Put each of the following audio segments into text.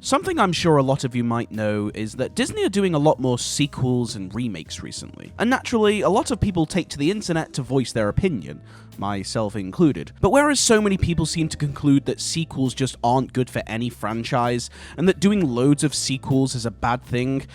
Something I'm sure a lot of you might know is that Disney are doing a lot more sequels and remakes recently. And naturally, a lot of people take to the internet to voice their opinion, myself included. But whereas so many people seem to conclude that sequels just aren't good for any franchise, and that doing loads of sequels is a bad thing,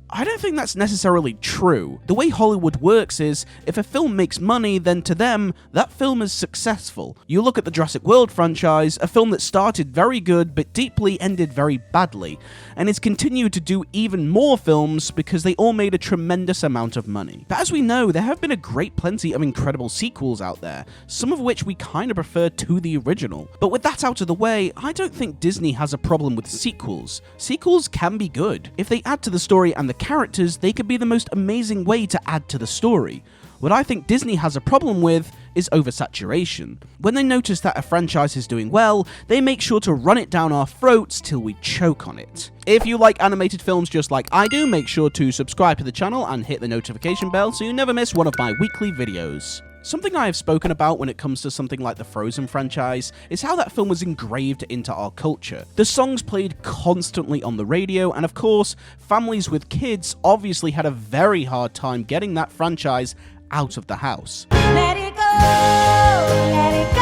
I don't think that's necessarily true. The way Hollywood works is, if a film makes money, then to them, that film is successful. You look at the Jurassic World franchise, a film that started very good but deeply ended very badly, and it's continued to do even more films because they all made a tremendous amount of money. But as we know, there have been a great plenty of incredible sequels out there, some of which we kind of prefer to the original. But with that out of the way, I don't think Disney has a problem with sequels. Sequels can be good. If they add to the story and the characters, they could be the most amazing way to add to the story. What I think Disney has a problem with is oversaturation. When they notice that a franchise is doing well, they make sure to run it down our throats till we choke on it. If you like animated films just like I do, make sure to subscribe to the channel and hit the notification bell so you never miss one of my weekly videos. Something I have spoken about when it comes to something like the Frozen franchise is how that film was engraved into our culture. The songs played constantly on the radio, and of course, families with kids obviously had a very hard time getting that franchise out of the house. Let it go, let it go.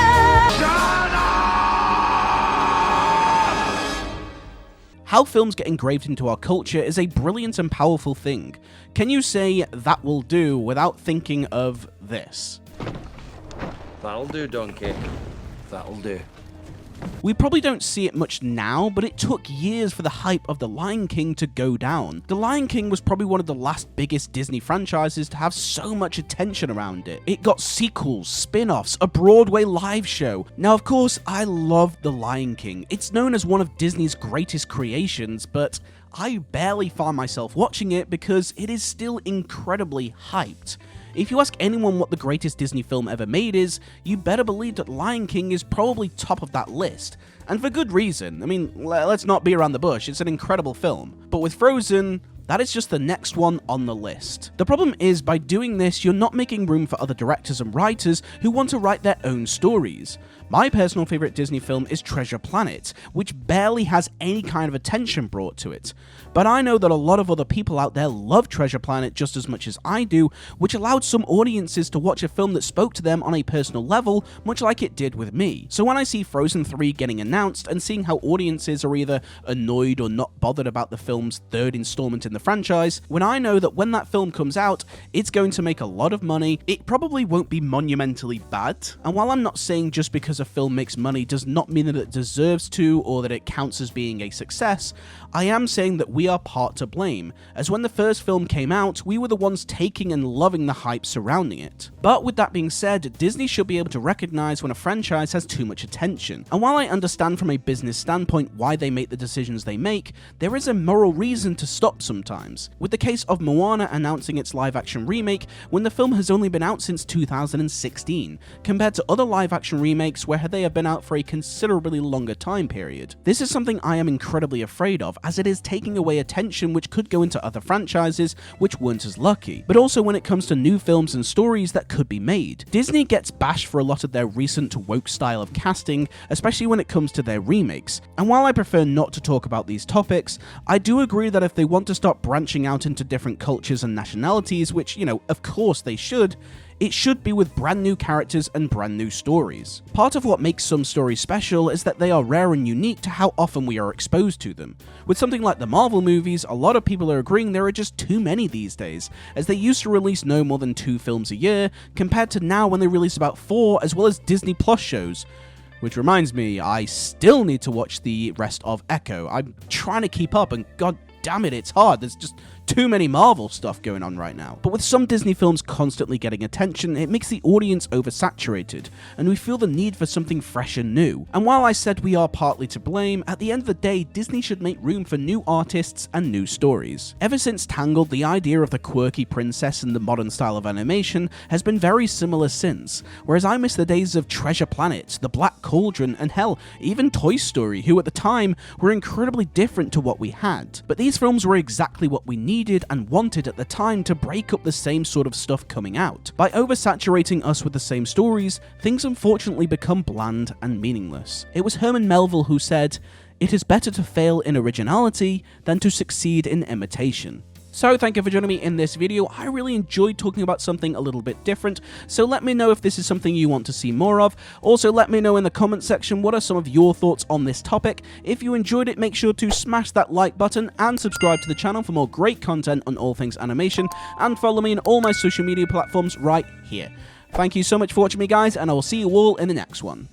Shut up! How films get engraved into our culture is a brilliant and powerful thing. Can you say that will do without thinking of this? That'll do, donkey. That'll do. We probably don't see it much now, but it took years for the hype of The Lion King to go down. The Lion King was probably one of the last biggest Disney franchises to have so much attention around it. It got sequels, spin-offs, a Broadway live show. Now, of course, I love The Lion King. It's known as one of Disney's greatest creations, but I barely find myself watching it because it is still incredibly hyped. If you ask anyone what the greatest Disney film ever made is, you better believe that Lion King is probably top of that list. And for good reason. I mean, let's not beat around the bush, it's an incredible film. But with Frozen, that is just the next one on the list. The problem is, by doing this, you're not making room for other directors and writers who want to write their own stories. My personal favourite Disney film is Treasure Planet, which barely has any kind of attention brought to it. But I know that a lot of other people out there love Treasure Planet just as much as I do, which allowed some audiences to watch a film that spoke to them on a personal level, much like it did with me. So when I see Frozen 3 getting announced and seeing how audiences are either annoyed or not bothered about the film's third installment in the franchise, when I know that when that film comes out, it's going to make a lot of money, it probably won't be monumentally bad. And while I'm not saying just because a film makes money does not mean that it deserves to or that it counts as being a success, I am saying that we are part to blame, as when the first film came out, we were the ones taking and loving the hype surrounding it. But with that being said, Disney should be able to recognize when a franchise has too much attention. And while I understand from a business standpoint why they make the decisions they make, there is a moral reason to stop sometimes. With the case of Moana announcing its live-action remake when the film has only been out since 2016, compared to other live-action remakes where they have been out for a considerably longer time period. This is something I am incredibly afraid of, as it is taking away attention which could go into other franchises which weren't as lucky, but also when it comes to new films and stories that could be made. Disney gets bashed for a lot of their recent woke style of casting, especially when it comes to their remakes, and while I prefer not to talk about these topics, I do agree that if they want to start branching out into different cultures and nationalities, which, you know, of course they should, it should be with brand new characters and brand new stories. Part of what makes some stories special is that they are rare and unique to how often we are exposed to them. With something like the Marvel movies, a lot of people are agreeing there are just too many these days, as they used to release no more than 2 films a year, compared to now when they release about 4, as well as Disney Plus shows. Which reminds me, I still need to watch the rest of Echo. I'm trying to keep up, and god damn it, it's hard. There's just too many Marvel stuff going on right now. But with some Disney films constantly getting attention, it makes the audience oversaturated, and we feel the need for something fresh and new. And while I said we are partly to blame, at the end of the day, Disney should make room for new artists and new stories. Ever since Tangled, the idea of the quirky princess and the modern style of animation has been very similar since, whereas I miss the days of Treasure Planet, The Black Cauldron, and hell, even Toy Story, who at the time were incredibly different to what we had. But these films were exactly what we needed and wanted at the time to break up the same sort of stuff coming out. By oversaturating us with the same stories, things unfortunately become bland and meaningless. It was Herman Melville who said, It is better to fail in originality than to succeed in imitation. So thank you for joining me in this video. I really enjoyed talking about something a little bit different, so let me know if this is something you want to see more of. Also, let me know in the comment section what are some of your thoughts on this topic. If you enjoyed it, make sure to smash that like button and subscribe to the channel for more great content on all things animation, and follow me on all my social media platforms right here. Thank you so much for watching me, guys, and I will see you all in the next one.